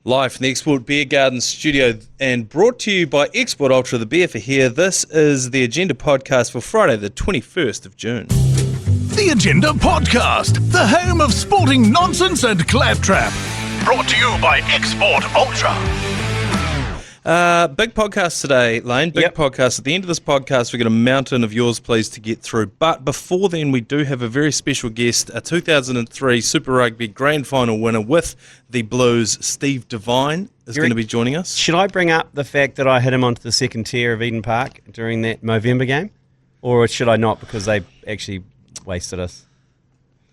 Live from the Export Beer Garden studio and brought to you by Export Ultra, the beer for here. This is the Agenda podcast for Friday, the 21st of June. The Agenda podcast, the home of sporting nonsense and claptrap. Brought to you by Export Ultra. Big podcast today, Lane. Big podcast. At the end of this podcast, we've got a mountain of yours, please, to get through. But before then, we do have a very special guest, a 2003 Super Rugby Grand Final winner with the Blues, Steve Devine, is going to be joining us. Should I bring up the fact that I hit him onto the second tier of Eden Park during that Movember game? Or should I not, because they actually wasted us?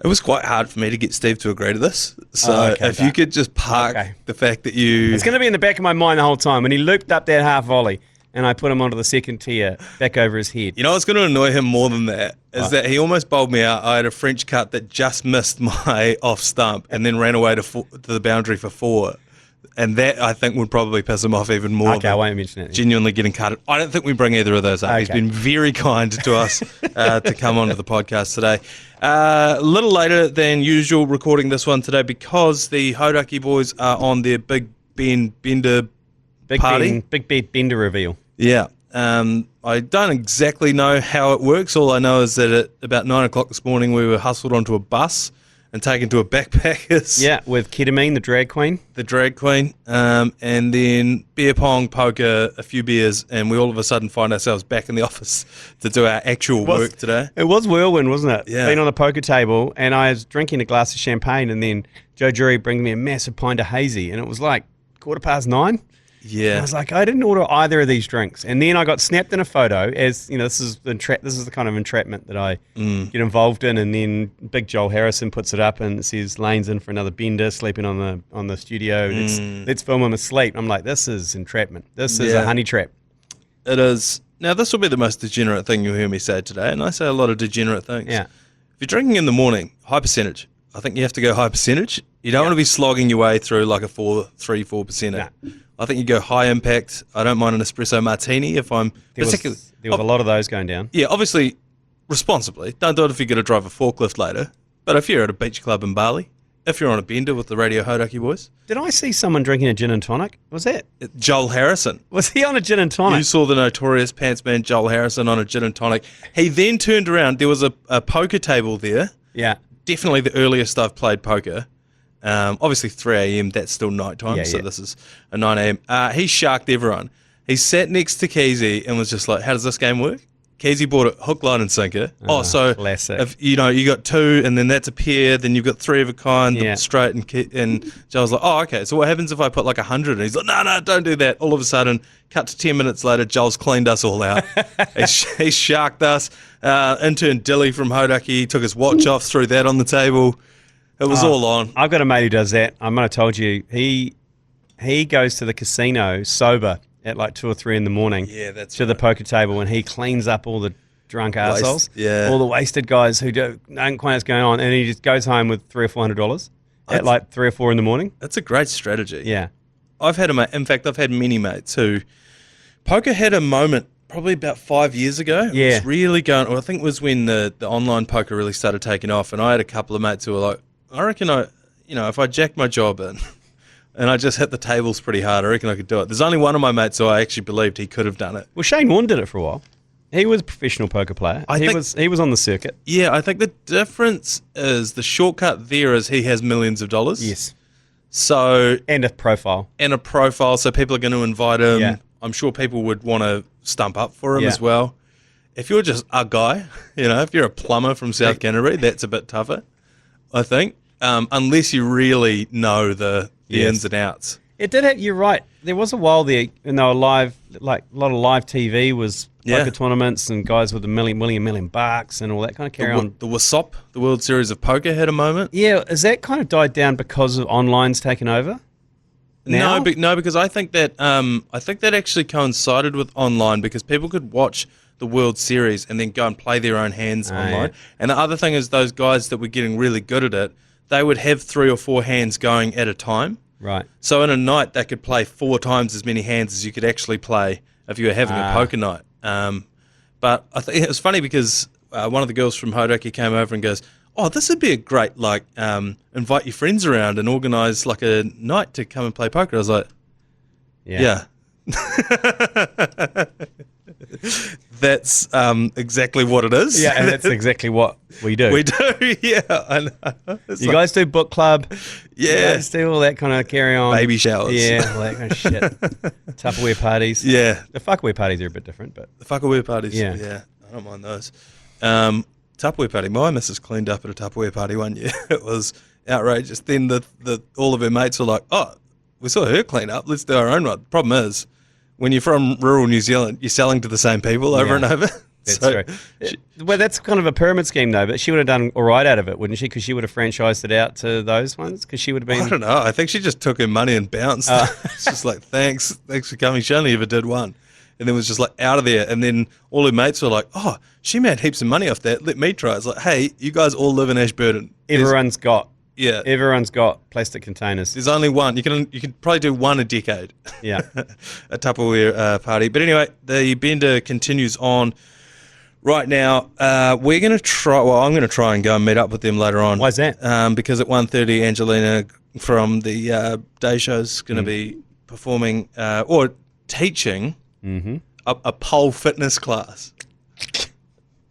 It was quite hard for me to get Steve to agree to this. So if you could just park the fact that you... It's going to be in the back of my mind the whole time. When he looped up that half volley and I put him onto the second tier back over his head. You know what's going to annoy him more than that is that he almost bowled me out. I had a French cut that just missed my off stump and then ran away to the boundary for 4. And that, I think, would probably piss him off even more. Okay, I won't mention it. Genuinely getting cut. I don't think we bring either of those up. Okay. He's been very kind to us to come onto the podcast today. A little later than usual recording this one today because the Hauraki boys are on their Big Ben Bender party. Big Ben Bender reveal. Yeah. I don't exactly know how it works. All I know is that at about 9 o'clock this morning we were hustled onto a bus and taken to a backpackers. Yeah, with Ketamine, the drag queen. And then beer pong, poker, a few beers, and we all of a sudden find ourselves back in the office to do our actual work today. It was whirlwind, wasn't it? Yeah. Being on the poker table, and I was drinking a glass of champagne, and then Joe Jury brings me a massive pint of hazy, and it was like 9:15. Yeah. And I was like, I didn't order either of these drinks. And then I got snapped in a photo as, you know, this is the kind of entrapment that I get involved in. And then Big Joel Harrison puts it up and says, Lane's in for another bender, sleeping on the studio. Let's film him asleep. I'm like, this is entrapment. This is a honey trap. It is. Now, this will be the most degenerate thing you'll hear me say today. And I say a lot of degenerate things. Yeah. If you're drinking in the morning, high percentage. I think you have to go high percentage. You don't want to be slogging your way through like a 4%. Nah. I think you go high impact. I don't mind an espresso martini if I'm There was a lot of those going down. Yeah, obviously, responsibly. Don't do it if you're going to drive a forklift later. But if you're at a beach club in Bali, if you're on a bender with the Radio Hauraki boys. Did I see someone drinking a gin and tonic? Was that? Joel Harrison. Was he on a gin and tonic? You saw the notorious pants man Joel Harrison on a gin and tonic. He then turned around. There was a poker table there. Yeah. Definitely the earliest I've played poker. Obviously 3 a.m. that's still night time, so this is a 9 a.m. He sharked everyone. He sat next to Keezy and was just like, how does this game work? Keezy bought it hook, line and sinker. So classic. If you got 2 and then that's a pair, then you've got 3 of a kind, straight, and Joel's like, oh, okay, so what happens if I put like 100? And he's like, no, don't do that. All of a sudden, cut to 10 minutes later, Joel's cleaned us all out. he sharked us. Intern Dilly from Hauraki took his watch off, threw that on the table. It was all on. I've got a mate who does that. I might have told you. He goes to the casino sober at like 2 or 3 in the morning. Yeah, that's to the poker table, and he cleans up all the drunk assholes. Yeah, all the wasted guys who don't quite know what's going on, and he just goes home with $300 or $400 at like 3 or 4 in the morning. That's a great strategy. Yeah, I've had I've had many mates who poker had a moment. Probably about 5 years ago. Yeah. It was really going. Well, I think it was when the online poker really started taking off, and I had a couple of mates who were like, I reckon if I jacked my job in and I just hit the tables pretty hard, I reckon I could do it. There's only one of my mates who I actually believed he could have done it. Well, Shane Warne did it for a while. He was a professional poker player. He was on the circuit. Yeah, I think the difference is the shortcut there is he has millions of dollars. Yes. So and a profile. So people are going to invite him. Yeah. I'm sure people would want to stump up for him as well. If you're just a guy, if you're a plumber from South Canterbury, that's a bit tougher, I think. Unless you really know the ins and outs. It did. You're right. There was a while there, and they were live. Like a lot of live TV was poker tournaments and guys with a million bucks and all that kind of carry on. The WSOP, the World Series of Poker, had a moment. Yeah, has that kind of died down because of online's taken over? Now? No, because I think that actually coincided with online because people could watch the World Series and then go and play their own hands online. Yeah. And the other thing is those guys that were getting really good at it, they would have 3 or 4 hands going at a time. Right. So in a night, they could play 4 times as many hands as you could actually play if you were having a poker night. But I think it was funny because one of the girls from Hauraki came over and goes, oh, this would be a great, invite your friends around and organise, like, a night to come and play poker. I was like, yeah. That's exactly what it is. Yeah, and that's exactly what we do. We do, yeah. I know. You guys do book club. Yeah. You guys do all that kind of carry on. Baby showers. Yeah, all that kind of shit. Tupperware parties. Yeah. The fuckaware parties are a bit different, but... The fuckaware parties. Yeah. Yeah, I don't mind those. Tupperware party. My missus cleaned up at a Tupperware party one year. It was outrageous. Then all of her mates were like, oh, we saw her clean up. Let's do our own one. Problem is, when you're from rural New Zealand, you're selling to the same people over and over. That's true. Well, that's kind of a pyramid scheme, though, but she would have done all right out of it, wouldn't she? Because she would have franchised it out to those ones, because she would have been... I don't know. I think she just took her money and bounced. It's just like, thanks for coming. She only ever did one. And then was just like out of there. And then all her mates were like, oh, she made heaps of money off that. Let me try. It's like, hey, you guys all live in Ashburton. Everyone's got plastic containers. There's only one. You can probably do one a decade. Yeah. A Tupperware party. But anyway, the bender continues on right now. We're going to try, I'm going to try and go and meet up with them later on. Why's that? Because at 1:30, Angelina from the day show is going to be performing or teaching a pole fitness class.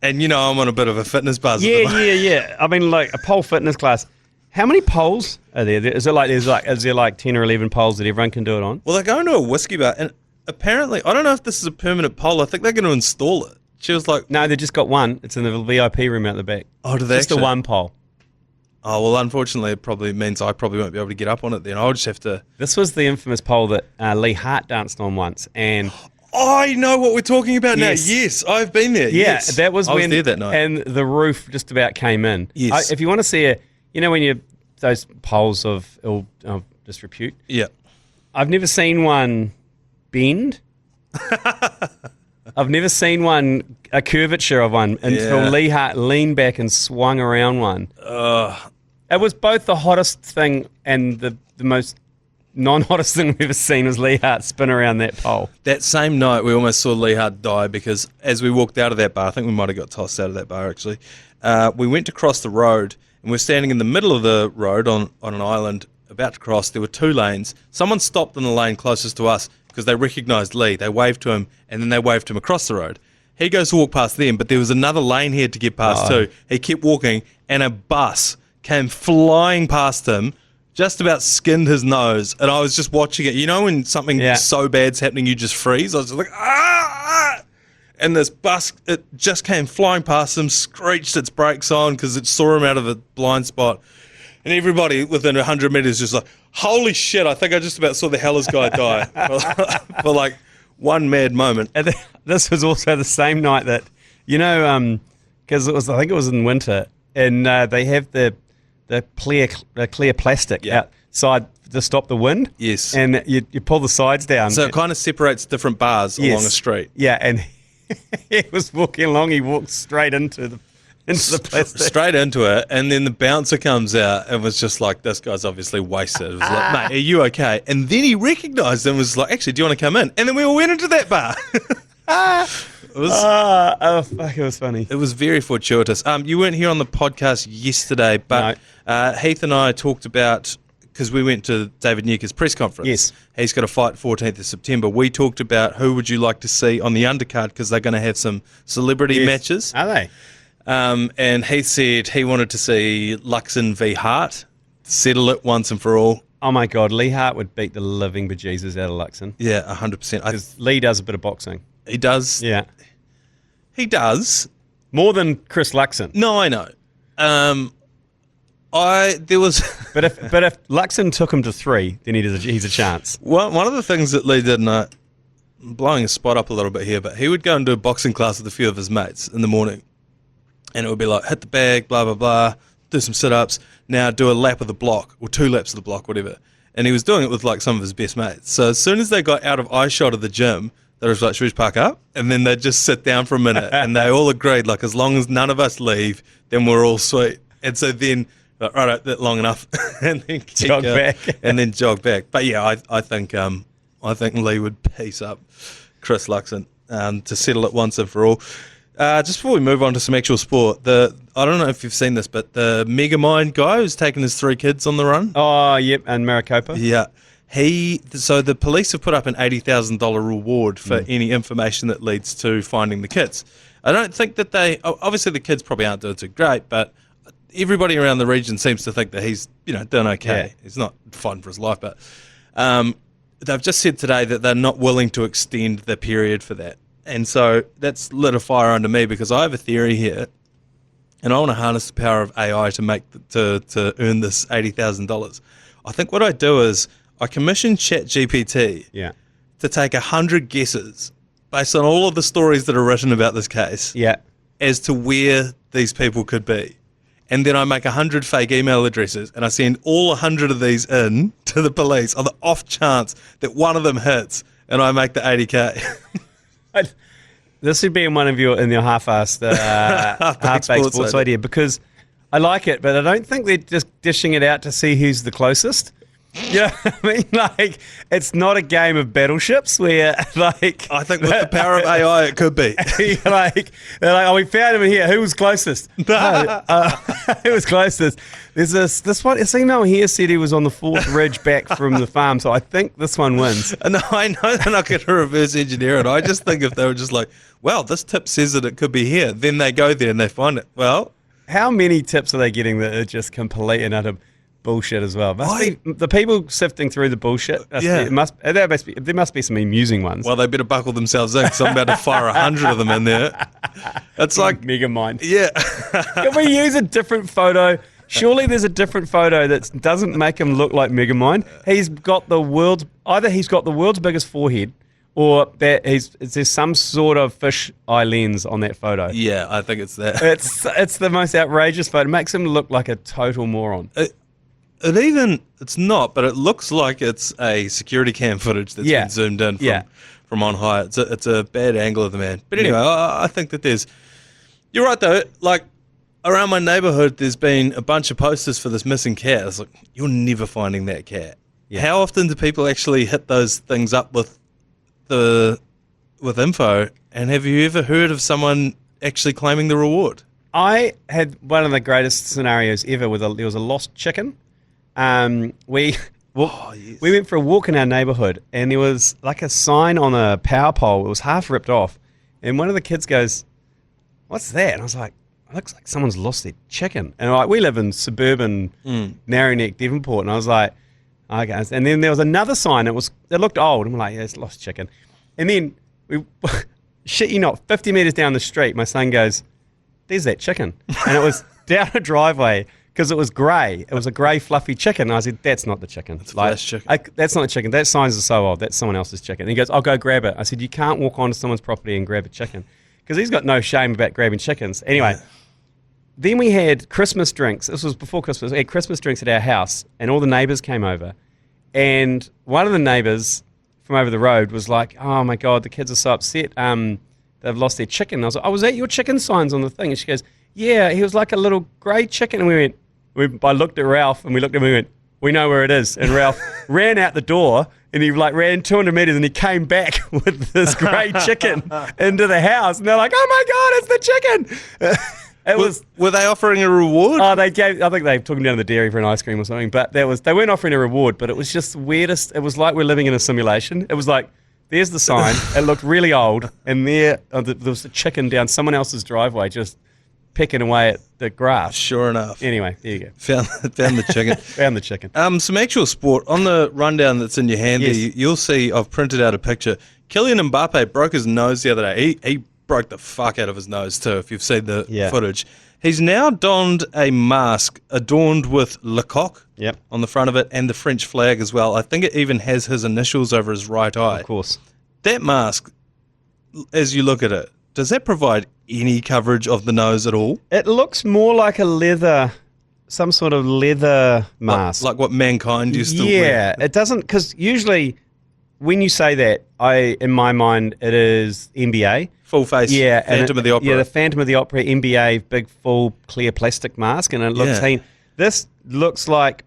And I'm on a bit of a fitness buzz. Yeah. I mean, like a pole fitness class. How many poles are there? Is there like 10 or 11 poles that everyone can do it on? Well, they're going to a whiskey bar, and apparently, I don't know if this is a permanent pole. I think they're going to install it. She was like, no, they just got one. It's in the VIP room out the back. Oh, do they? Just the one pole. Oh, well, unfortunately, it probably means I probably won't be able to get up on it then. I'll just have to... This was the infamous pole that Lee Hart danced on once, and... I know what we're talking about now. Yes, I've been there. Yeah, yes. that was I when... was there that night. And the roof just about came in. Yes. If you want to see when those poles of disrepute. Yeah. I've never seen one bend. I've never seen a curvature of one until Lee Hart leaned back and swung around one. It was both the hottest thing and the most non-hottest thing we've ever seen was Lee Hart spin around that pole. That same night, we almost saw Lee Hart die because as we walked out of that bar, I think we might have got tossed out of that bar actually, we went to cross the road and we're standing in the middle of the road on an island about to cross. There were two lanes. Someone stopped in the lane closest to us because they recognised Lee. They waved to him and then they waved him across the road. He goes to walk past them, but there was another lane he had to get past too. He kept walking and a bus came flying past him, just about skinned his nose, and I was just watching it. You know when something so bad's happening, you just freeze? I was just like, ah! And this bus, it just came flying past him, screeched its brakes on because it saw him out of a blind spot. And everybody within 100 metres just like, holy shit, I think I just about saw the Hellas guy die for like one mad moment. And this was also the same night that, because I think it was in winter, and they have the clear plastic outside to stop the wind. Yes. And you pull the sides down. So it kind of separates different bars along a street. Yeah, and he was walking along, he walked straight into the plastic. Straight into it, and then the bouncer comes out and was just like, this guy's obviously wasted. It was like, mate, are you okay? And then he recognised him and was like, actually, do you want to come in? And then we all went into that bar. It was funny. It was very fortuitous. You weren't here on the podcast yesterday, but Heath and I talked about, because we went to David Newker's press conference. Yes. He's got a fight 14th of September. We talked about who would you like to see on the undercard, because they're going to have some celebrity matches. Are they? And Heath said he wanted to see Luxon v Hart, settle it once and for all. Oh my God, Lee Hart would beat the living bejesus out of Luxon. Yeah, 100%. Because Lee does a bit of boxing. He does. Yeah. He does. More than Chris Luxon. No, I know. But if Luxon took him to 3, then he's a chance. Well, one of the things that Lee did, and I'm blowing his spot up a little bit here, but he would go and do a boxing class with a few of his mates in the morning. And it would be like, hit the bag, blah, blah, blah, do some sit-ups, now do a lap of the block, or 2 laps of the block, whatever. And he was doing it with like some of his best mates. So as soon as they got out of eye shot of the gym, they was like, should we just park up? And then they'd just sit down for a minute. And they all agreed, like, as long as none of us leave, then we're all sweet. And so then, like, right, that's long enough. And then jog back. And then jog back. But yeah, I think Lee would piece up Chris Luxon to settle it once and for all. Just before we move on to some actual sport, I don't know if you've seen this, but the Megamind guy who's taken his 3 kids on the run. Oh, yep, and Maricopa. Yeah. So the police have put up an $80,000 reward for any information that leads to finding the kids. I don't think that obviously the kids probably aren't doing too great, but everybody around the region seems to think that he's, doing okay. Yeah. He's not fighting for his life, but they've just said today that they're not willing to extend the period for that. And so that's lit a fire under me because I have a theory here, and I want to harness the power of AI to earn this $80,000. I think what I do is I commission ChatGPT to take 100 guesses based on all of the stories that are written about this case as to where these people could be. And then I make 100 fake email addresses and I send all 100 of these in to the police on the off chance that one of them hits and I make the 80K. This would be in your half-assed half-baked sports idea because I like it, but I don't think they're just dishing it out to see who's the closest. You know what I mean? Like, it's not a game of battleships where, like... I think with the power of AI, it could be. They're like, oh, we found him in here. Who was closest? Who was closest? There's this email here said he was on the 4th ridge back from the farm, so I think this one wins. No, I know they're not going to reverse engineer it. I just think if they were just like, well, this tip says that it could be here, then they go there and they find it. Well... How many tips are they getting that are just complete and utter bullshit as well? The people sifting through the bullshit, there must be some amusing ones. Well, they better buckle themselves in because I'm about to fire 100 of them in there. It's like... Megamind. Yeah. Can we use a different photo? Surely there's a different photo that doesn't make him look like Megamind. He's got the world's biggest forehead, or there's some sort of fish eye lens on that photo. Yeah, I think it's that. It's the most outrageous photo. It makes him look like a total moron. It's not, but it looks like it's a security cam footage that's been zoomed in from on high. It's a bad angle of the man. But anyway, I think that you're right though, like around my neighborhood there's been a bunch of posters for this missing cat. It's like, you're never finding that cat. Yeah. How often do people actually hit those things up with info, and have you ever heard of someone actually claiming the reward? I had one of the greatest scenarios ever there was a lost chicken. We went for a walk in our neighborhood and there was like a sign on a power pole. It was half ripped off, and one of the kids goes, "What's that?" And I was like, "It looks like someone's lost their chicken." And we live in suburban Narrow Neck, Devonport, and I was like, okay. And then there was another sign. It looked old. I'm like, yeah, it's lost chicken. And then we, shit you not, 50 meters down the street, my son goes, "There's that chicken," and it was down a driveway. Because it was grey. It was a grey fluffy chicken. And I said, "That's not the chicken. It's flash chicken. That's not the chicken. That signs are so old. That's someone else's chicken." And he goes, "I'll go grab it." I said, "You can't walk onto someone's property and grab a chicken." Because he's got no shame about grabbing chickens. Anyway, then we had Christmas drinks. This was before Christmas. We had Christmas drinks at our house and all the neighbours came over. And one of the neighbours from over the road was like, "Oh my God, the kids are so upset. They've lost their chicken." And I was like, "Oh, was that your chicken signs on the thing?" And she goes, "Yeah, he was like a little grey chicken." And I looked at Ralph and we looked at him and we went, "We know where it is." And Ralph ran out the door and he ran 200 meters and he came back with this grey chicken into the house. And they're like, "Oh my God, it's the chicken." Were they offering a reward? I think they took him down to the dairy for an ice cream or something. But they weren't offering a reward, but it was just the weirdest. It was like we're living in a simulation. It was like, there's the sign. It looked really old. And there was a chicken down someone else's driveway just pecking away at the grass. Sure enough. Anyway, there you go. Found the chicken. Found the chicken. Some actual sport. On the rundown that's in your hand there, you'll see I've printed out a picture. Kylian Mbappe broke his nose the other day. He broke the fuck out of his nose too, if you've seen the footage. He's now donned a mask adorned with Le Coq on the front of it and the French flag as well. I think it even has his initials over his right eye. Of course. That mask, as you look at it, does that provide any coverage of the nose at all? It looks more like some sort of leather mask. Like what Mankind used to wear. Yeah, it doesn't, because usually when you say that, in my mind, it is NBA. Full face, Phantom of the Opera. Yeah, the Phantom of the Opera, NBA, big, full, clear plastic mask, and it looks This looks like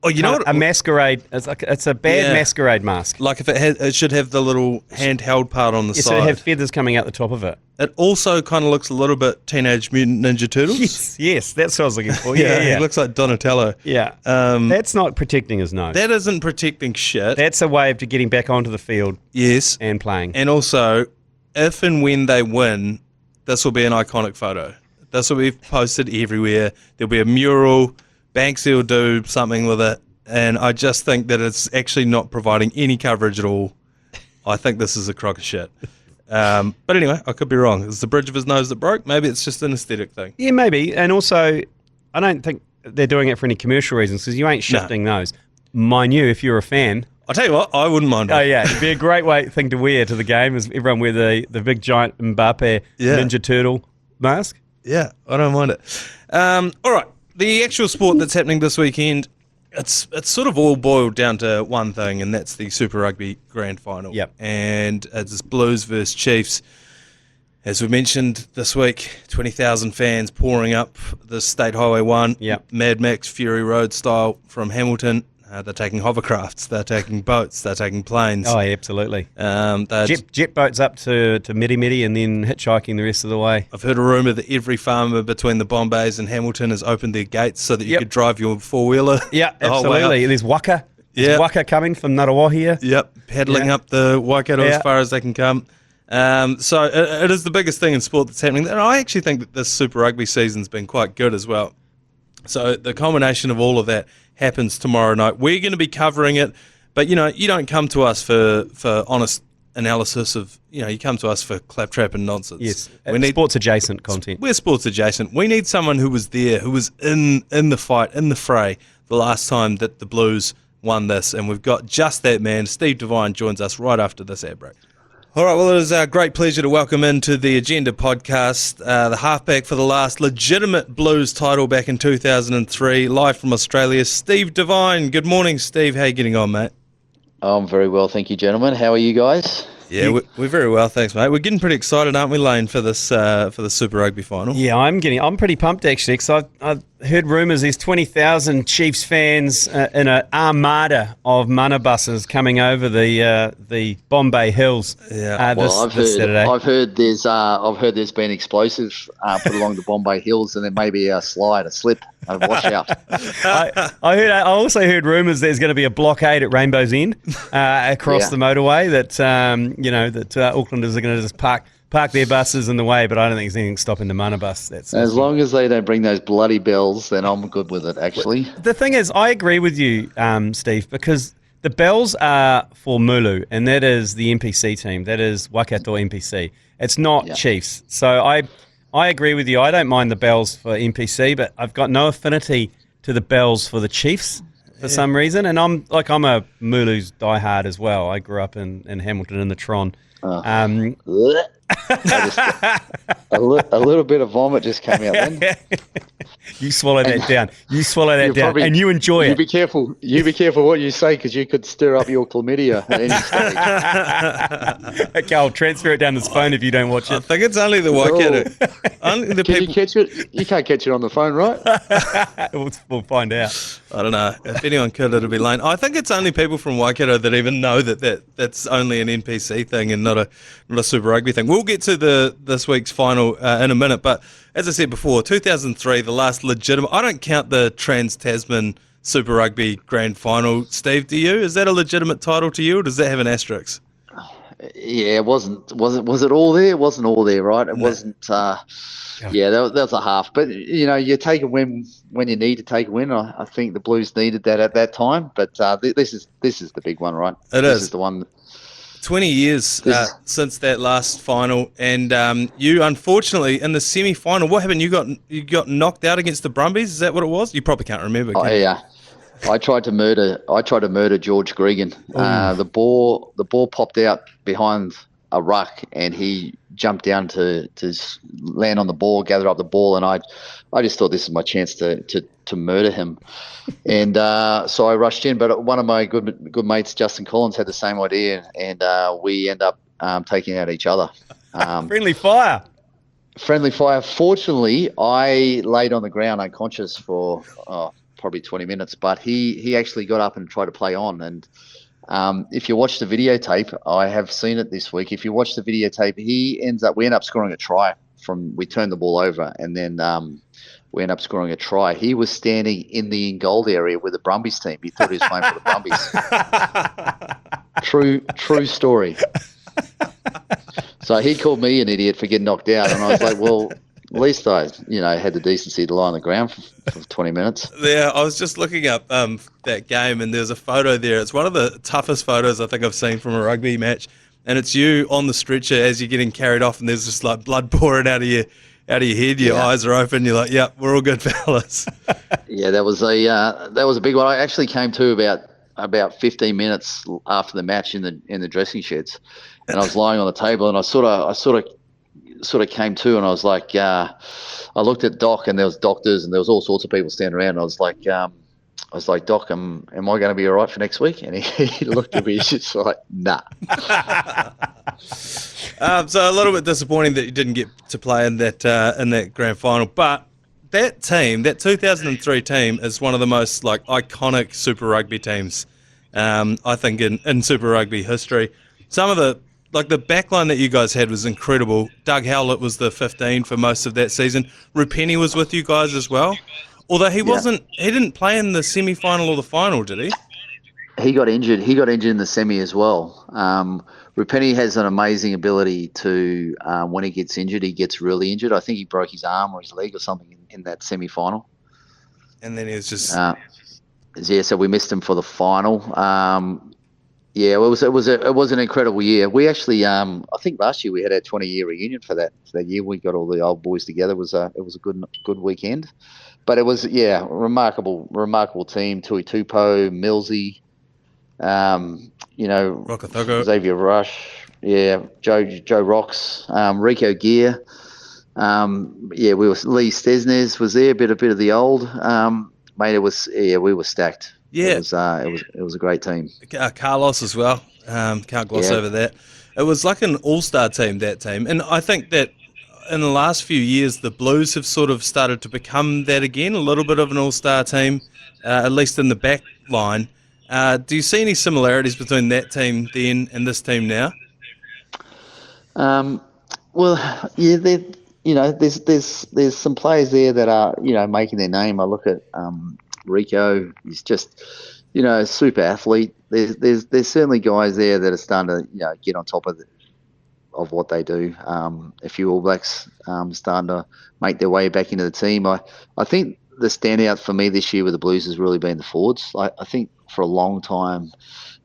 Oh, you know what? A masquerade. It's a bad masquerade mask. Like if it should have the little handheld part on the side. So it have feathers coming out the top of it. It also kind of looks a little bit Teenage Mutant Ninja Turtles. Yes, that's what I was looking for. Yeah. It looks like Donatello. Yeah. That's not protecting his nose. That isn't protecting shit. That's a way of getting back onto the field. Yes. And playing. And also, if and when they win, this will be an iconic photo. This will be posted everywhere. There'll be a mural. Banksy will do something with it. And I just think that it's actually not providing any coverage at all. I think this is a crock of shit. But anyway, I could be wrong. It's the bridge of his nose that broke. Maybe it's just an aesthetic thing. Yeah, maybe. And also, I don't think they're doing it for any commercial reasons because you ain't shifting those. Mind you, if you're a fan. I'll tell you what, I wouldn't mind it. Oh, yeah. It'd be a great thing to wear to the game is everyone wear the big giant Mbappe Ninja Turtle mask. Yeah, I don't mind it. All right. The actual sport that's happening this weekend, it's sort of all boiled down to one thing, and that's the Super Rugby Grand Final. Yep. And it's Blues versus Chiefs. As we mentioned this week, 20,000 fans pouring up the State Highway 1, Mad Max Fury Road style from Hamilton. They're taking hovercrafts, they're taking boats, they're taking planes. Oh, yeah, absolutely. Jet boats up to Midi and then hitchhiking the rest of the way. I've heard a rumour that every farmer between the Bombays and Hamilton has opened their gates so that you could drive your four-wheeler. Yeah, absolutely. There's Waka. There's Waka coming from Ngurawahia. Yep, paddling up the Waikato as far as they can come. So it is the biggest thing in sport that's happening. And I actually think that this Super Rugby season's been quite good as well. So the combination of all of that happens tomorrow night. We're going to be covering it, but you don't come to us for honest analysis of, you come to us for claptrap and nonsense. Yes, we need sports adjacent content. We're sports adjacent. We need someone who was there, who was in the fight, in the fray the last time that the Blues won this, and we've got just that man. Steve Devine joins us right after this ad break. All right, well, it is our great pleasure to welcome into the Agenda podcast the halfback for the last legitimate Blues title back in 2003, live from Australia, Steve Devine. Good morning, Steve. How are you getting on, mate? I'm very well, thank you, gentlemen. How are you guys? Yeah, we're very well, thanks, mate. We're getting pretty excited, aren't we, Lane, for this for the Super Rugby Final? Yeah, I'm pretty pumped actually, because I've heard rumours there's 20,000 Chiefs fans in an armada of mana buses coming over the Bombay Hills. Yeah, this Saturday. I've heard there's been explosives put along the Bombay Hills, and there may be a slip, a washout. I also heard rumours there's going to be a blockade at Rainbow's End across the motorway that Aucklanders are going to just park their buses in the way, but I don't think there's anything stopping the mana bus. As long as they don't bring those bloody bells, then I'm good with it, actually. The thing is, I agree with you, Steve, because the bells are for Mulu, and that is the NPC team. That is Waikato NPC. It's not Chiefs. So I agree with you. I don't mind the bells for NPC, but I've got no affinity to the bells for the Chiefs for some reason. And I'm a Mulu's diehard as well. I grew up in Hamilton in the Tron. A little bit of vomit just came out then. You swallow that down. And you enjoy it. You be careful. You be careful what you say, because you could stir up your chlamydia at any stage. Okay, I'll transfer it down this phone if you don't watch it. I think it's only the Waikato. Only the Can you catch it? You can't catch it on the phone, right? We'll find out. I don't know. If anyone could, it'll be Lane. I think it's only people from Waikato that even know that's only an NPC thing and not a Super Rugby thing. We'll get to this week's final in a minute, but as I said before, 2003, the last legitimate. I don't count the Trans-Tasman Super Rugby Grand Final. Steve, do you? Is that a legitimate title to you, or does that have an asterisk? Yeah, it wasn't. Was it all there? It wasn't all there, right? It wasn't. Yeah, that was a half. But you take a win when you need to take a win. I think the Blues needed that at that time. But this is the big one, right? This is the one. 20 years since that last final, and you unfortunately in the semi-final. What happened? You got knocked out against the Brumbies. Is that what it was? You probably can't remember. I tried to murder George Gregan. The ball popped out behind a ruck, and he jumped down to land on the ball, gather up the ball, and I just thought this is my chance to murder him, and so I rushed in. But one of my good mates, Justin Collins, had the same idea, and we end up taking out each other. Friendly fire. Fortunately, I laid on the ground unconscious for probably 20 minutes, but he actually got up and tried to play on. And if you watch the videotape, I have seen it this week. If you watch the videotape, we end up scoring a try we turned the ball over, and then we end up scoring a try. He was standing in the in-goal area with the Brumbies team. He thought he was playing for the Brumbies. True story. So he called me an idiot for getting knocked out, and I was like, well, at least I, had the decency to lie on the ground for 20 minutes. Yeah, I was just looking up that game, and there's a photo there. It's one of the toughest photos I think I've seen from a rugby match, and it's you on the stretcher as you're getting carried off, and there's just like blood pouring out of your head. Your eyes are open. You're like, "Yep, we're all good, fellas." Yeah, that was a big one. I actually came to about 15 minutes after the match in the dressing sheds, and I was lying on the table, and I sort of came to, and I was like, I looked at Doc, and there was doctors, and there was all sorts of people standing around. And I was like, Doc, am I going to be all right for next week? And he looked at me, he's just like, nah. So a little bit disappointing that you didn't get to play in that grand final, but that team, that 2003 team, is one of the most like iconic Super Rugby teams, I think in Super Rugby history. Some of the backline that you guys had was incredible. Doug Howlett was the 15 for most of that season. Rupenny was with you guys as well. Although he didn't play in the semi-final or the final, did he? He got injured. He got injured in the semi as well. Rupenny has an amazing ability to, when he gets injured, he gets really injured. I think he broke his arm or his leg or something in that semi-final. And then he was just... so we missed him for the final. It was an incredible year. We actually, I think last year we had our 20-year reunion for that year. We got all the old boys together. It was a good weekend. But it was, remarkable team. Tui Tupo, Millsy, Rokothogo. Xavier Rush, Joe Rocks, Rico Gear. We were Lee Stesnes was there, a bit of the old. Mate, we were stacked. Yeah, it was a great team. Carlos as well. Can't gloss over that. It was like an all-star team, that team, and I think that in the last few years, the Blues have sort of started to become that again, a little bit of an all-star team, at least in the back line. Do you see any similarities between that team then and this team now? There's some players there that are, making their name. I look at Rico. He's just, a super athlete. There's certainly guys there that are starting to, get on top of what they do. A few All Blacks starting to make their way back into the team. I think the standout for me this year with the Blues has really been the forwards. I think for a long time,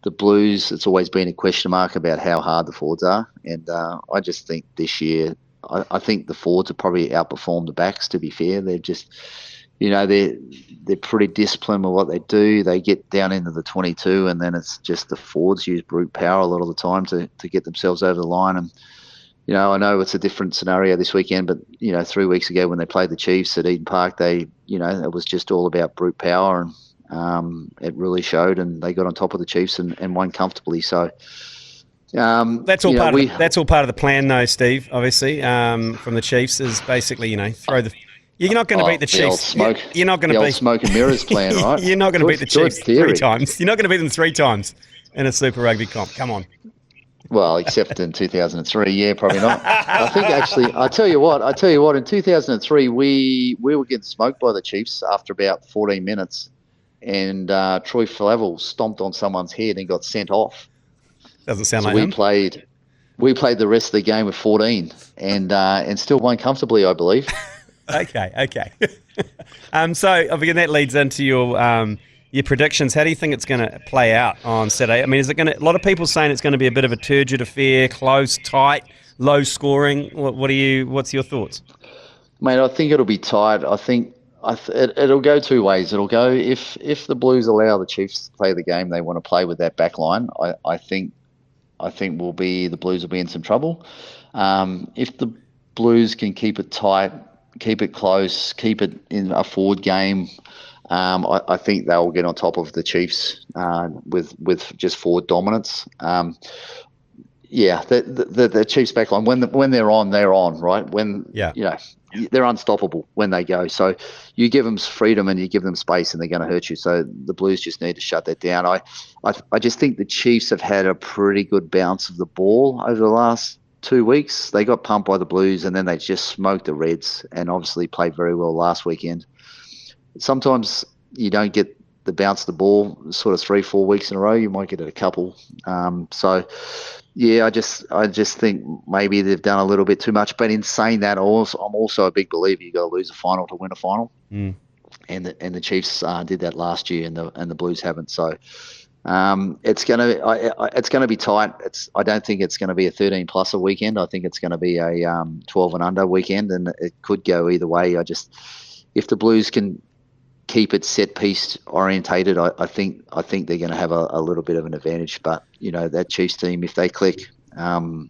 the Blues, it's always been a question mark about how hard the forwards are. And I just think this year, I think the forwards have probably outperformed the backs, to be fair. They're just, they're pretty disciplined with what they do. They get down into the 22, and then it's just the forwards use brute power a lot of the time to get themselves over the line. And, I know it's a different scenario this weekend, but, 3 weeks ago when they played the Chiefs at Eden Park, it was just all about brute power, and it really showed, and they got on top of the Chiefs and won comfortably. So that's all part of the plan, though, Steve. Obviously, from the Chiefs is basically throw the. You're not going to beat the Chiefs. You're not going to beat smoke and mirrors plan, right? You're not going to beat the Chiefs 3 times. You're not going to beat them 3 times in a Super Rugby comp. Come on. Well, except in 2003, yeah, probably not. I think actually, I tell you what, in 2003 we were getting smoked by the Chiefs after about 14 minutes, and Troy Flavel stomped on someone's head and got sent off. Doesn't sound like him. We played the rest of the game with 14 and still won comfortably, I believe. Okay. So again, that leads into your predictions. How do you think it's going to play out on Saturday? I mean, is it going to? A lot of people saying it's going to be a bit of a turgid affair, close, tight, low scoring. What's your thoughts? Mate, I think it'll be tight. I think it'll go 2 ways. It'll go if the Blues allow the Chiefs to play the game they want to play with that back line. I think the Blues will be in some trouble. If the Blues can keep it tight, keep it close, keep it in a forward game, I think they'll get on top of the Chiefs with just forward dominance. Yeah, the Chiefs backline, when they're on, right? They're unstoppable when they go. So you give them freedom and you give them space, and they're going to hurt you. So the Blues just need to shut that down. I just think the Chiefs have had a pretty good bounce of the ball over the last 2 weeks. They got pumped by the Blues, and then they just smoked the Reds, and obviously played very well last weekend. Sometimes you don't get the bounce of the ball sort of 3-4 weeks in a row. You might get it a couple. Yeah, I just think maybe they've done a little bit too much. But in saying that, I'm also a big believer you got to lose a final to win a final, and the Chiefs did that last year, and the Blues haven't. So it's gonna be tight. I don't think it's going to be a 13+ a weekend. I think it's going to be a 12 and under weekend, and it could go either way. If the Blues can keep it set piece orientated, I think they're going to have a little bit of an advantage. But that Chiefs team, if they click, you're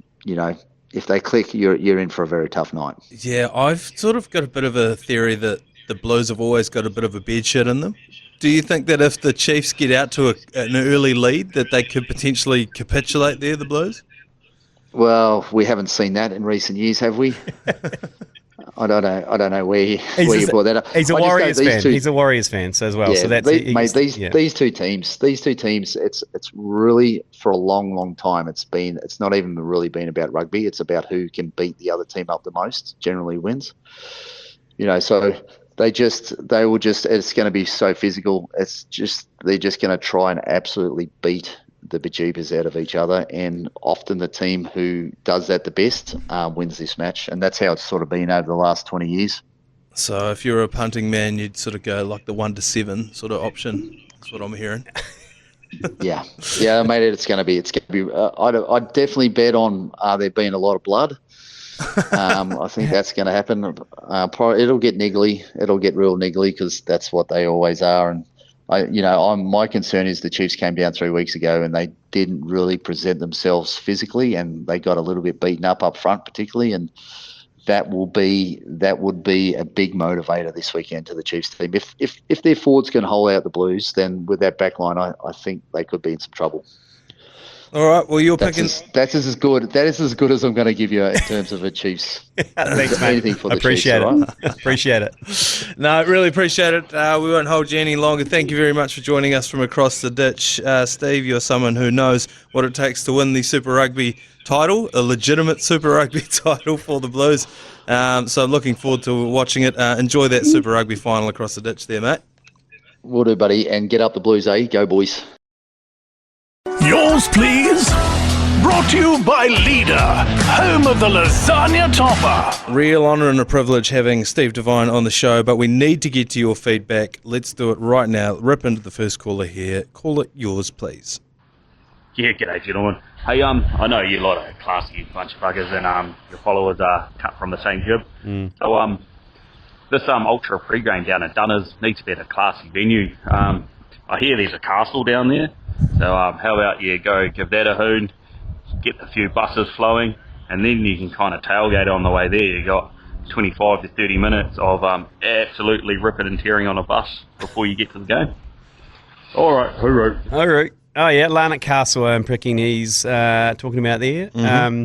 in for a very tough night. Yeah, I've sort of got a bit of a theory that the Blues have always got a bit of a bed shit in them. Do you think that if the Chiefs get out to an early lead, that they could potentially capitulate there, the Blues? Well, we haven't seen that in recent years, have we? I don't know where you brought that up. He's a Warriors fan. He's a Warriors fan as well. Yeah, so that's these two teams. It's really for a long time. It's not even really been about rugby. It's about who can beat the other team up the most. Generally wins. So it's going to be so physical. They're just going to try and absolutely beat the bejeebers out of each other, and often the team who does that the best wins this match, and that's how it's sort of been over the last 20 years. So if you're a punting man, you'd sort of go like the 1-7 sort of option. That's what I'm hearing. yeah, mate. It's going to be. I'd definitely bet on there being a lot of blood. I think that's going to happen. It'll get niggly. It'll get real niggly because that's what they always are. And my concern is the Chiefs came down 3 weeks ago and they didn't really present themselves physically, and they got a little bit beaten up front, particularly, and that would be a big motivator this weekend to the Chiefs team. If their forwards can hold out the Blues, then with that back line, I think they could be in some trouble. All right. Well, that's as good as I'm going to give you in terms of a Chiefs. Thanks, mate. Anything for the Appreciate Chiefs, it. Right? Appreciate it. No, really appreciate it. We won't hold you any longer. Thank you very much for joining us from across the ditch, Steve. You're someone who knows what it takes to win the Super Rugby title, a legitimate Super Rugby title for the Blues. So I'm looking forward to watching it. Enjoy that Super Rugby final across the ditch, there, mate. Will do, buddy. And get up the Blues, eh? Go, boys. Yours, please. Brought to you by Leader, home of the lasagna topper. Real honour and a privilege having Steve Devine on the show, but we need to get to your feedback. Let's do it right now. Rip into the first caller here. Call it yours, please. Yeah, g'day, gentlemen. Hey, I know you're a lot of classy bunch of buggers, and your followers are cut from the same jib. So this ultra pre-game down at Dunners needs to be at a classy venue. I hear there's a castle down there. So how about you go give that a hoon, get a few buses flowing, and then you can kind of tailgate on the way there. You got 25 to 30 minutes of absolutely ripping and tearing on a bus before you get to the game. All right, hooroo. All right. Oh yeah, Larnac Castle and pricking he's talking about there. Mm-hmm.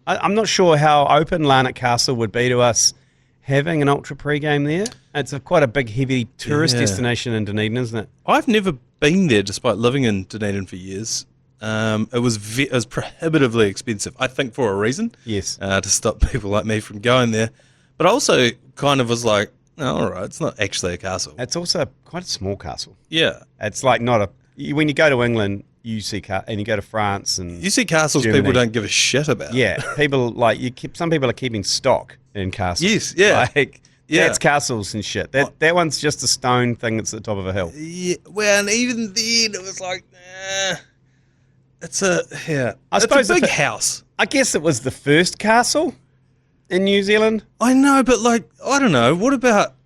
I'm not sure how open Larnac Castle would be to us having an ultra pre-game there. It's quite a big, heavy tourist destination in Dunedin, isn't it? I've never been there, despite living in Dunedin for years. It was prohibitively expensive, I think, for a reason. Yes. To stop people like me from going there. But I also kind of was like, oh, all right, it's not actually a castle. It's also quite a small castle. Yeah. It's like when you go to England, you see and you go to France and you see castles Germany. People don't give a shit about. Yeah, people some people are keeping stock in castles. Yes, yeah. That's castles and shit. That one's just a stone thing that's at the top of a hill. Yeah, well, and even then it was like, it's a big house. I guess it was the first castle in New Zealand. I know, but I don't know. What about?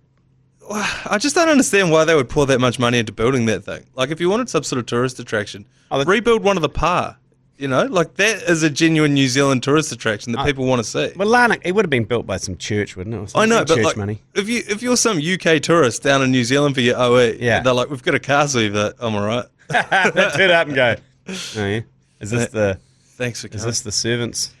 I just don't understand why they would pour that much money into building that thing. Like, if you wanted some sort of tourist attraction, rebuild one of the Pa. That is a genuine New Zealand tourist attraction that people want to see. Well, Larnac, it would have been built by some church, wouldn't it? I know, but church money. If you're some UK tourist down in New Zealand for your OE, yeah. they're like, we've got a castle, you're like, I'm all right. They turn up and go, oh yeah. Is this the Thanks for is coming. this the servants?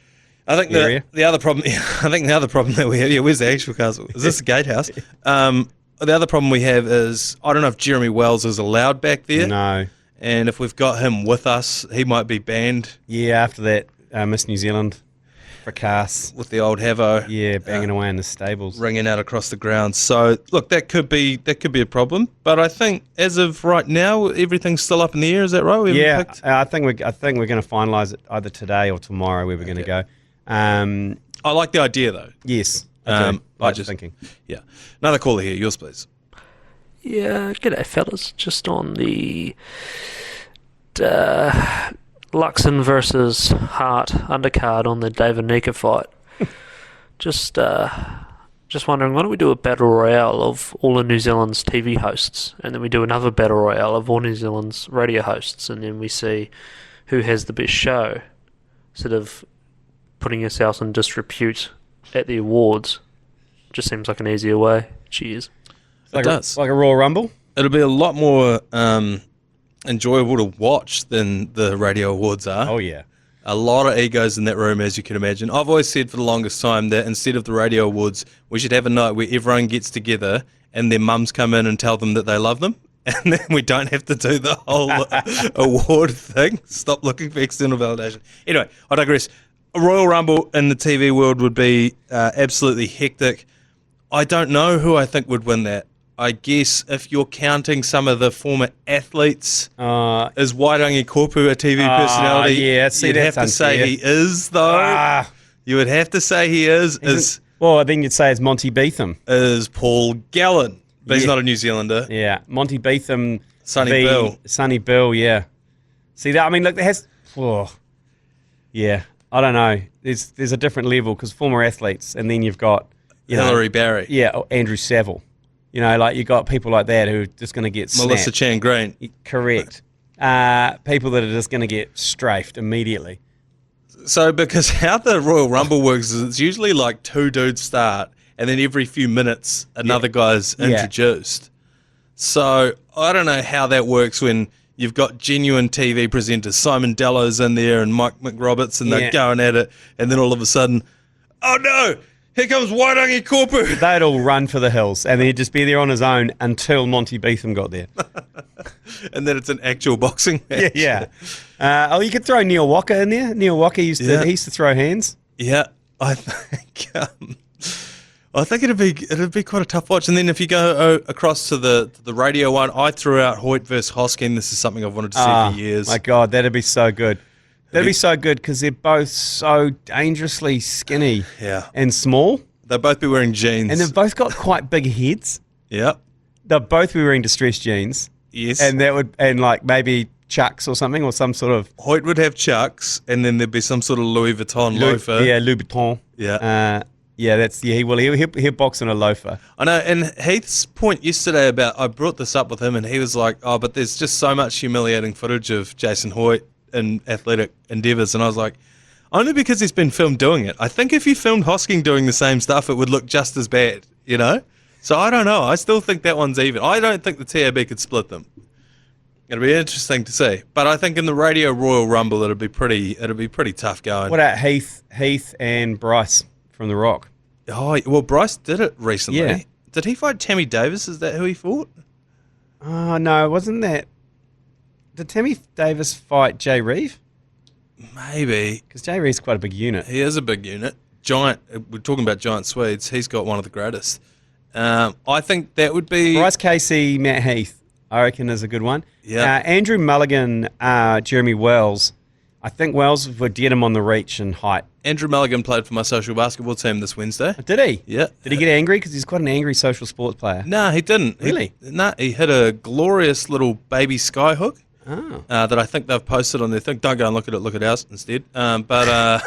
I think area? the other problem. I think the other problem that we have. Yeah, where's the actual castle? Is this the gatehouse? The other problem we have is I don't know if Jeremy Wells is allowed back there. No. And if we've got him with us, he might be banned. Yeah, after that Miss New Zealand fracas. With the old Havo. Yeah, banging away in the stables. Ringing out across the ground. So look, that could be a problem. But I think as of right now, everything's still up in the air. Is that right? We haven't picked? I think we're going to finalise it either today or tomorrow where we're going to go. I like the idea though. Yes, I do. Like just thinking. Yeah. Another caller here. Yours, please. Yeah, g'day fellas. Just on the Luxon versus Hart undercard on the David Nika fight. Just wondering, why don't we do a battle royale of all of New Zealand's TV hosts, and then we do another battle royale of all New Zealand's radio hosts, and then we see who has the best show, instead of putting yourselves in disrepute at the awards. Just seems like an easier way. Cheers. It does. Like a Royal Rumble? It'll be a lot more enjoyable to watch than the radio awards are. Oh, yeah. A lot of egos in that room, as you can imagine. I've always said for the longest time that instead of the radio awards, we should have a night where everyone gets together and their mums come in and tell them that they love them. And then we don't have to do the whole award thing. Stop looking for external validation. Anyway, I digress. A Royal Rumble in the TV world would be absolutely hectic. I don't know who I think would win that. I guess if you're counting some of the former athletes, is Wairangi Korpu a TV personality? Yeah, see, you'd have to say he is, though. You would have to say he is. Well, I think you'd say it's Monty Beetham. Is Paul Gallen. But he's not a New Zealander. Yeah, Monty Beetham. Sonny Bill, yeah. See that? I mean, look, there has. Yeah, I don't know. There's a different level because former athletes, and then you've got Hillary Barry. Yeah, or Andrew Saville. You know, like you got people like that who are just going to get Melissa snapped. Chan Green. Correct. People that are just going to get strafed immediately. So, because how the Royal Rumble works is it's usually like two dudes start, and then every few minutes another guy's introduced. So, I don't know how that works when you've got genuine TV presenters. Simon Dello's in there and Mike McRoberts, and they're going at it, and then all of a sudden, oh no! Here comes Wairangi Korpu. They'd all run for the hills, and then he'd just be there on his own until Monty Beetham got there. And then it's an actual boxing match. Yeah. You could throw Neil Walker in there. Neil Walker he used to throw hands. Yeah, I think it'd be quite a tough watch. And then if you go across to the radio one, I threw out Hoyt versus Hosking. This is something I've wanted to see for years. My God, that'd be so good. That'd be so good because they're both so dangerously skinny and small. They'll both be wearing jeans. And they've both got quite big heads. Yep. They'll both be wearing distressed jeans. Yes. And like maybe Chucks or something or some sort of... Hoyt would have Chucks and then there'd be some sort of Louis Vuitton loafer. Yeah, Louis Vuitton. Yeah. He'll box in a loafer. I know, and Heath's point yesterday about, I brought this up with him and he was like, oh, but there's just so much humiliating footage of Jason Hoyt in athletic endeavours, and I was like, only because he's been filmed doing it. I think if you filmed Hosking doing the same stuff, it would look just as bad, you know? So I don't know. I still think that one's even. I don't think the TAB could split them. It'll be interesting to see. But I think in the Radio Royal Rumble, it'll be pretty tough going. What about Heath and Bryce from The Rock? Oh, well, Bryce did it recently. Yeah. Did he fight Tammy Davis? Is that who he fought? Oh, no, wasn't that... Did Tammy Davis fight Jay Reeve? Maybe. Because Jay Reeve's quite a big unit. He is a big unit. Giant. We're talking about giant Swedes. He's got one of the greatest. I think that would be... Bryce Casey, Matt Heath, I reckon is a good one. Yeah. Andrew Mulligan, Jeremy Wells. I think Wells would get him on the reach and height. Andrew Mulligan played for my social basketball team this Wednesday. Did he? Yeah. Did he get angry? Because he's quite an angry social sports player. No, he didn't. Really? He hit a glorious little baby sky hook. Oh. That I think they've posted on their thing. Don't go and look at it, look at ours instead. But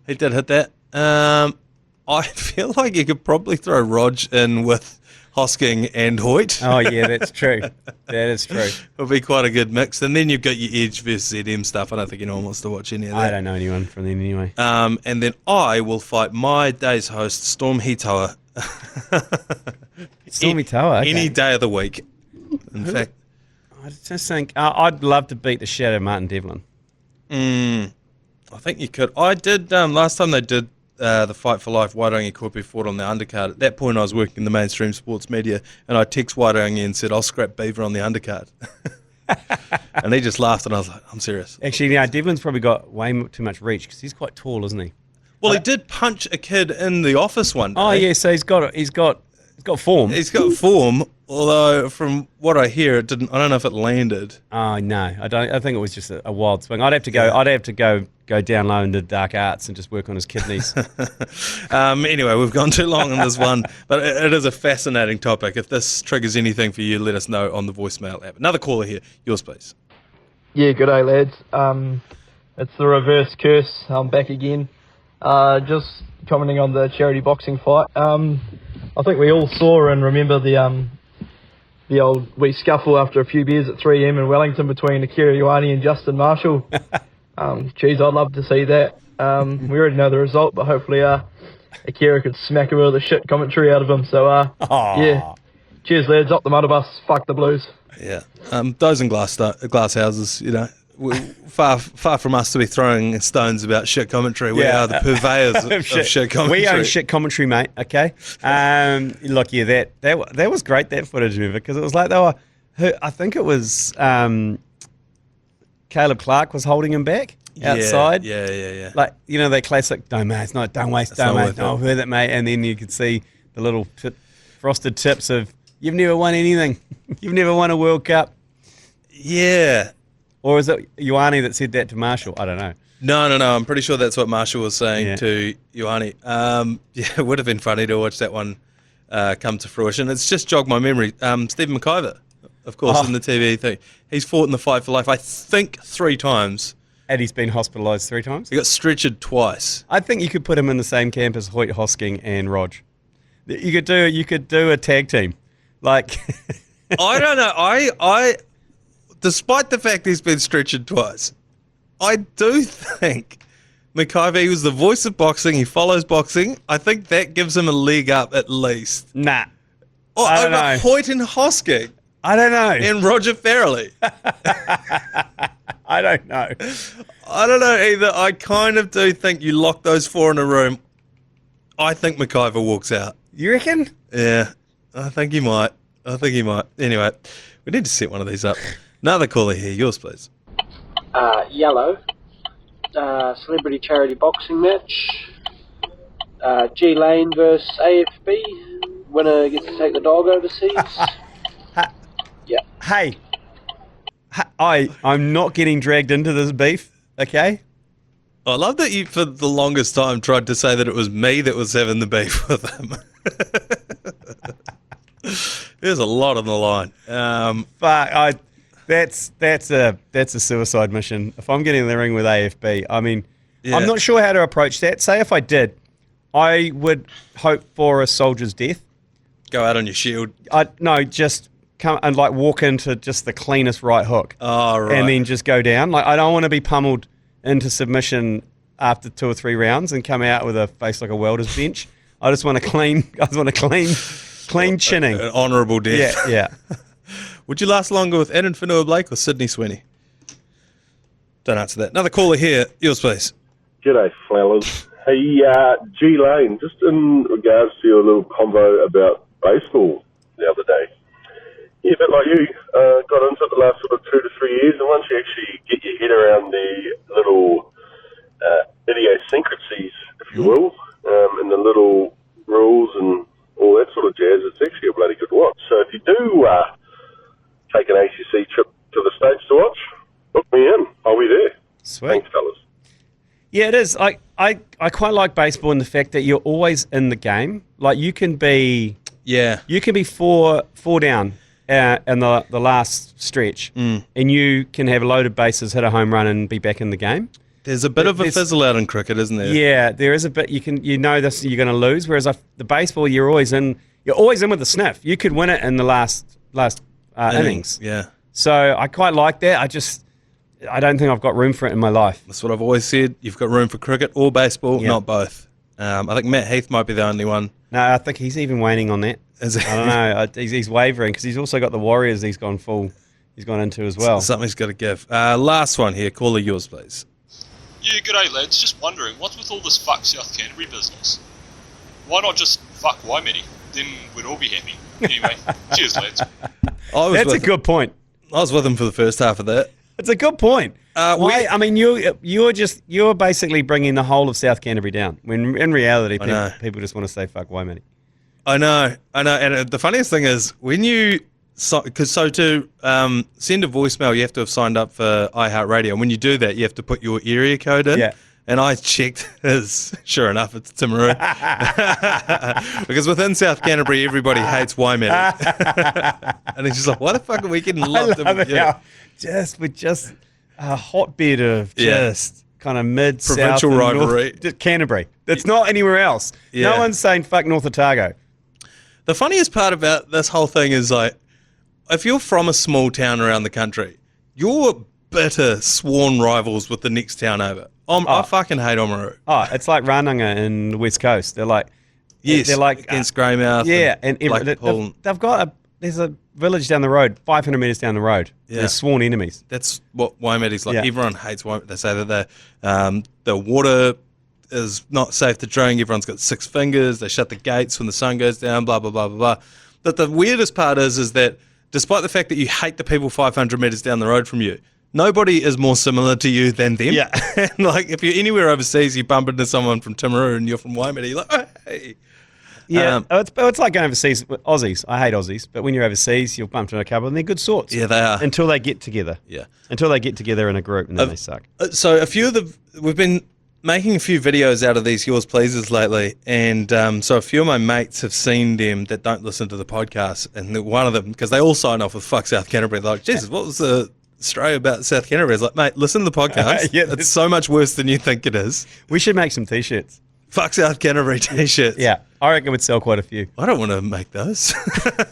he did hit that. I feel like you could probably throw Rog in with Hosking and Hoyt. Oh, yeah, that's true. That is true. It'll be quite a good mix. And then you've got your Edge versus ZM stuff. I don't think anyone wants to watch any of that. I don't know anyone from them anyway. And then I will fight my day's host, Storm Hitoa. Storm Hitoa, okay. Any day of the week. In fact... I just think I'd love to beat the shit out of Martin Devlin. I think you could. I did last time they did the Fight for Life Wairangi Kopi fought on the undercard. At that point, I was working in the mainstream sports media, and I text Wairangi and said, "I'll scrap Beaver on the undercard." And he just laughed, and I was like, "I'm serious." Actually, Devlin's probably got way too much reach because he's quite tall, isn't he? Well, he did punch a kid in the office one day. Oh yeah, so he's got form. He's got form, although from what I hear, it didn't. I don't know if it landed. Oh no, I don't. I think it was just a wild swing. I'd have to go. Yeah. I'd have to go down low into dark arts and just work on his kidneys. Anyway, we've gone too long on this one, but it is a fascinating topic. If this triggers anything for you, let us know on the voicemail app. Another caller here. Yours, please. Yeah, good day, lads. It's the reverse curse. I'm back again. Just commenting on the charity boxing fight. I think we all saw and remember the old wee scuffle after a few beers at 3am in Wellington between Akira Ioane and Justin Marshall. Geez, I'd love to see that. We already know the result, but hopefully Akira could smack a bit of the shit commentary out of him. So, yeah. Cheers, lads. Up the mudder bus. Fuck the Blues. Yeah. Those in glass houses, you know. Far from us to be throwing stones about shit commentary. We are the purveyors of shit commentary. We own shit commentary, mate. Okay. Look, yeah, that was great. That footage, remember, because it was like they were. I think it was Caleb Clark was holding him back outside. Yeah. Like that classic. Don't waste, don't worth it, mate. And then you could see the little frosted tips of you've never won anything. You've never won a World Cup. Yeah. Or is it Ioane that said that to Marshall? I don't know. No. I'm pretty sure that's what Marshall was saying to Ioane. It would have been funny to watch that one come to fruition. It's just jogged my memory. Stephen McIver, of course, in the TV thing. He's fought in the Fight for Life, I think, 3 times. And he's been hospitalised 3 times? He got stretchered twice. I think you could put him in the same camp as Hoyt Hosking and Rog. You could do a tag team. Like I don't know. I despite the fact he's been stretchered twice, I do think McIver, he was the voice of boxing. He follows boxing. I think that gives him a leg up at least. Nah. I don't know. Hoyt and Hosking. I don't know. And Roger Farrelly. I don't know. I don't know either. I kind of do think you lock those 4 in a room. I think McIver walks out. You reckon? Yeah. I think he might. Anyway, we need to set one of these up. Another caller here. Yours, please. Yellow. Celebrity charity boxing match. G Lane versus AFB. Winner gets to take the dog overseas. Yeah. Hey, I'm not getting dragged into this beef, okay? I love that you, for the longest time, tried to say that it was me that was having the beef with him. There's a lot on the line. But that's a suicide mission. If I'm getting in the ring with AFB, I mean, I'm not sure how to approach that. Say if I did, I would hope for a soldier's death. Go out on your shield. No, just come and walk into just the cleanest right hook. Oh, right. And then just go down. Like I don't want to be pummeled into submission after 2 or 3 rounds and come out with a face like a welder's bench. I just want a clean chinning. An honourable death. Yeah. Would you last longer with Adam Whenua-Blake or Sydney Sweeney? Don't answer that. Another caller here. Yours, please. G'day, fellas. Hey, G Lane, just in regards to your little convo about baseball the other day. Yeah, a bit like you, got into it the last sort of 2 to 3 years, and once you actually get your head around the little idiosyncrasies, if you will, and the little rules and all that sort of jazz, it's actually a bloody good watch. So if you do take an ACC trip to the States to watch, book me in. I'll be there. Sweet. Thanks, fellas. Yeah, it is. I quite like baseball in the fact that you're always in the game. Like you can be four down in the last stretch, and you can have a loaded bases, hit a home run, and be back in the game. There's a bit of a fizzle out in cricket, isn't there? Yeah, there is a bit. You know this, you're going to lose. Whereas the baseball, you're always in with the sniff. You could win it in the last innings. Yeah. So I quite like that. I don't think I've got room for it in my life. That's what I've always said. You've got room for cricket or baseball, not both. I think Matt Heath might be the only one. No, I think he's even waning on that. I don't know. He's wavering because he's also got the Warriors he's gone into as well. Something's got to give. Last one here. Caller, yours, please. Yeah, g'day lads. Just wondering, what's with all this fuck South Canterbury business? Why not just fuck Waimeri? Then we'd all be happy. Anyway, cheers lads. That's a good point. I was with him for the first half of that. It's a good point. I mean, you're basically bringing the whole of South Canterbury down. When in reality, people just want to say fuck Waimeri. I know. And the funniest thing is when you to send a voicemail, you have to have signed up for iHeartRadio. And when you do that, you have to put your area code in. Yeah. And I checked his. Sure enough, it's Timaru. Because within South Canterbury, everybody hates Waimeri. And he's just like, why the fuck are we getting loved? We're just a hotbed of just kind of mid-south provincial rivalry. Canterbury. It's not anywhere else. Yeah. No one's saying fuck North Otago. The funniest part about this whole thing is like, if you're from a small town around the country, you're bitter sworn rivals with the next town over. I fucking hate Oamaru. Oh, it's like Rananga in the West Coast. They're like, against Greymouth. Yeah, and they've got there's a village down the road, 500 metres down the road. Yeah. They're sworn enemies. That's what Waimeri's like. Yeah. Everyone hates Waimeri. They say that the water is not safe to drink. Everyone's got 6 fingers. They shut the gates when the sun goes down, blah, blah, blah, blah, blah. But the weirdest part is that despite the fact that you hate the people 500 metres down the road from you, nobody is more similar to you than them. Yeah. And like if you're anywhere overseas, you bump into someone from Timaru and you're from Waimeri, you're like, oh, hey. Yeah, it's like going overseas with Aussies. I hate Aussies, but when you're overseas, you'll bump into a couple and they're good sorts. Yeah, they are. Until they get together. Yeah. Until they get together in a group and then they suck. So we've been making a few videos out of these Yours Pleases lately, and so a few of my mates have seen them that don't listen to the podcast, and one of them, because they all sign off with fuck South Canterbury, they're like, Jesus, what was the story about South Canterbury? I was like, mate, listen to the podcast. It's so much worse than you think it is. We should make some T-shirts. Fuck South Canterbury T-shirts. Yeah, I reckon we'd sell quite a few. I don't want to make those.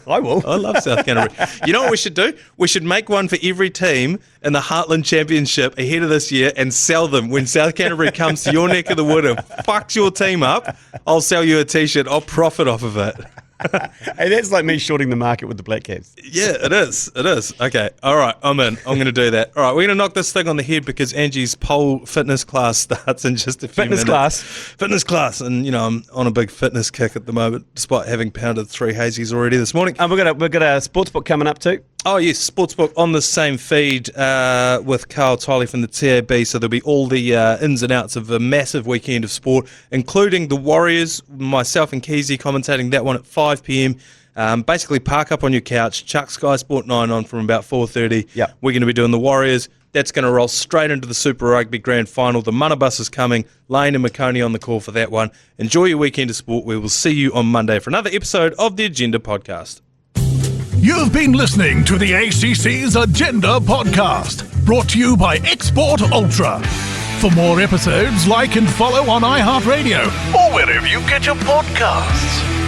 I will. I love South Canterbury. You know what we should do? We should make one for every team in the Heartland Championship ahead of this year and sell them when South Canterbury comes to your neck of the wood and fucks your team up. I'll sell you a T-shirt. I'll profit off of it. Hey, that's like me shorting the market with the Black Caps. Yeah, it is. It is. Okay. All right. I'm in. I'm going to do that. All right. We're going to knock this thing on the head because Angie's pole fitness class starts in just a few minutes. Fitness class. And, you know, I'm on a big fitness kick at the moment, despite having pounded 3 hazies already this morning. We've got a sportsbook coming up too. Oh, yes, Sportsbook on the same feed with Carl Tiley from the TAB. So there'll be all the ins and outs of a massive weekend of sport, including the Warriors, myself and Keezy commentating that one at 5 p.m. Basically, park up on your couch, chuck Sky Sport 9 on from about 4:30. Yep. We're going to be doing the Warriors. That's going to roll straight into the Super Rugby Grand Final. The Mana Bus is coming. Lane and McConey on the call for that one. Enjoy your weekend of sport. We will see you on Monday for another episode of the Agenda Podcast. You've been listening to the ACC's Agenda Podcast, brought to you by Export Ultra. For more episodes, like and follow on iHeartRadio or wherever you get your podcasts.